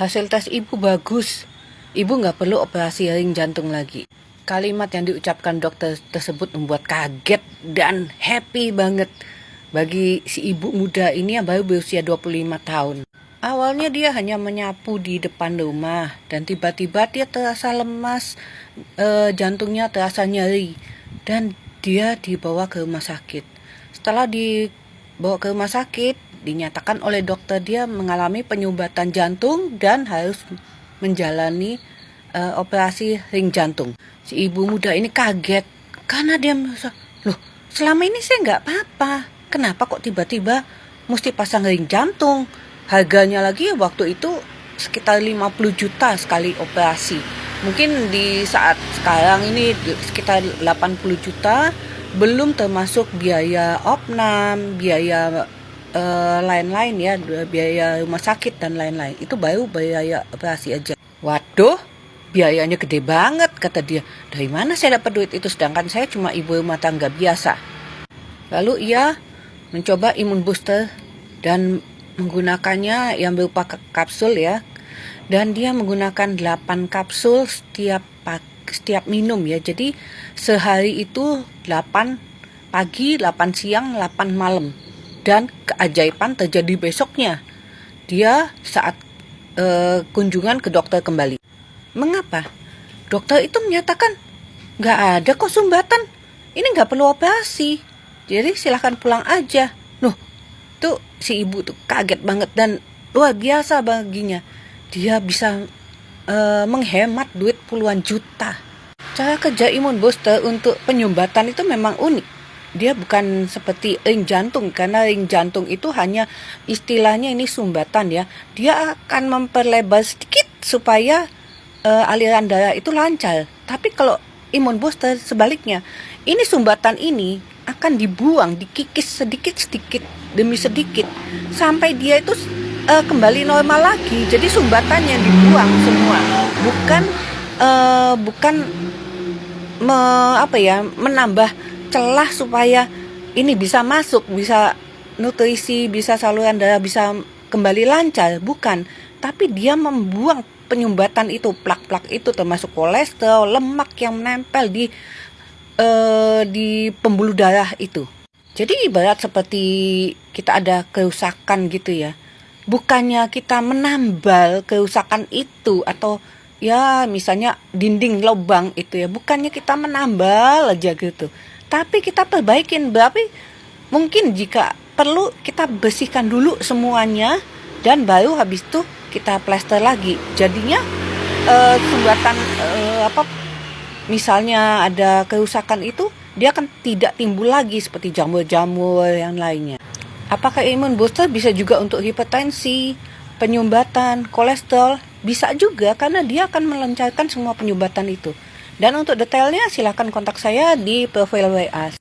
Hasil tes ibu bagus. Ibu nggak perlu operasi ring jantung lagi. Kalimat yang diucapkan dokter tersebut membuat kaget dan happy banget bagi si ibu muda ini yang baru berusia 25 tahun. Awalnya dia hanya menyapu di depan rumah dan tiba-tiba dia terasa lemas, jantungnya terasa nyeri dan dia dibawa ke rumah sakit. Setelah dibawa ke rumah sakit, dinyatakan oleh dokter dia mengalami penyumbatan jantung dan harus menjalani operasi ring jantung. Si ibu muda ini kaget karena dia merasa, loh selama ini saya nggak apa-apa, kenapa kok tiba-tiba mesti pasang ring jantung? Harganya lagi waktu itu sekitar 50 juta sekali operasi. Mungkin di saat sekarang ini sekitar 80 juta, belum termasuk biaya opnam, biaya lain-lain ya, biaya rumah sakit dan lain-lain. Itu baru biaya operasi aja. Waduh, biayanya gede banget, kata dia. Dari mana saya dapat duit itu sedangkan saya cuma ibu rumah tangga biasa. Lalu ia mencoba imun booster dan menggunakannya yang berupa kapsul ya. Dan dia menggunakan 8 kapsul setiap minum ya. Jadi sehari itu 8 pagi, 8 siang, 8 malam. Dan keajaiban terjadi besoknya. Dia saat kunjungan ke dokter kembali. Mengapa? Dokter itu menyatakan nggak ada kok sumbatan. Ini nggak perlu operasi. Jadi silahkan pulang aja. Loh, tuh si ibu tuh kaget banget dan luar biasa baginya. Dia bisa menghemat duit puluhan juta. Cara kerja imun booster untuk penyumbatan itu memang unik. Dia bukan seperti ring jantung, karena ring jantung itu hanya istilahnya ini sumbatan ya. Dia akan memperlebar sedikit supaya aliran darah itu lancar. Tapi kalau imun booster sebaliknya, ini sumbatan ini akan dibuang, dikikis sedikit-sedikit demi sedikit sampai dia itu kembali normal lagi. Jadi sumbatannya dibuang semua, bukan menambah celah supaya ini bisa masuk, bisa nutrisi, bisa saluran darah bisa kembali lancar, bukan. Tapi dia membuang penyumbatan itu, plak-plak itu termasuk kolesterol, lemak yang menempel di pembuluh darah itu. Jadi ibarat seperti kita ada kerusakan gitu ya. Bukannya kita menambal kerusakan itu atau ya misalnya dinding lubang itu ya, bukannya kita menambal aja gitu. Tapi kita perbaikin, berarti mungkin jika perlu kita bersihkan dulu semuanya dan baru habis itu kita plester lagi. Jadinya sumbatan misalnya ada kerusakan itu, dia akan tidak timbul lagi seperti jamur-jamur yang lainnya. Apakah imun booster bisa juga untuk hipertensi, penyumbatan, kolesterol? Bisa juga karena dia akan melancarkan semua penyumbatan itu. Dan untuk detailnya silahkan kontak saya di profil WA.